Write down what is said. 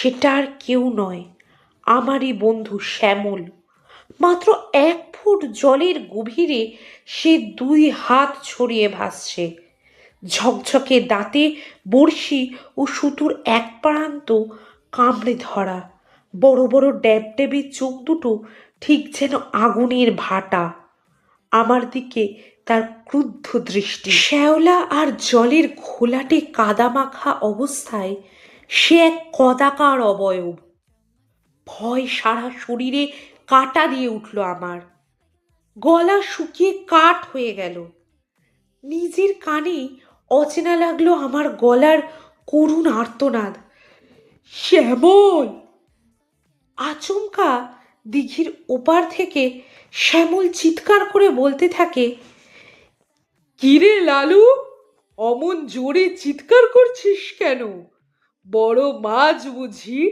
সেটা আর কেউ নয়, আমারই বন্ধু শ্যামল। মাত্র 1 ফুট জলের গভীরে সে 2 হাত ছড়িয়ে ভাসছে। ঝকঝকে দাঁতে বড়শি ও সুতোর এক প্রান্ত কামড়ে ধরা, বড় বড় ড্যাবড্যাবে চোখ দুটো ঠিক যেন আগুনের ভাটা। আমার দিকে তার ক্রুদ্ধ দৃষ্টি। শ্যাওলা আর জলের ঘোলাটে কাদামাখা অবস্থায় সে এক কদাকার অবয়ব। ভয় সারা শরীরে কাঁটা দিয়ে উঠল আমার। গলা শুকিয়ে কাঠ হয়ে গেল। নিজের কানেই অচেনা লাগলো আমার গলার করুণ আর্তনাদ, শ্যামল। আচমকা দিঘির ওপার থেকে শ্যামল চিৎকার করে বলতে থাকে, কিরে লালু, অমন জোরে চিৎকার করছিস কেন? বড় মাছ বুঝি?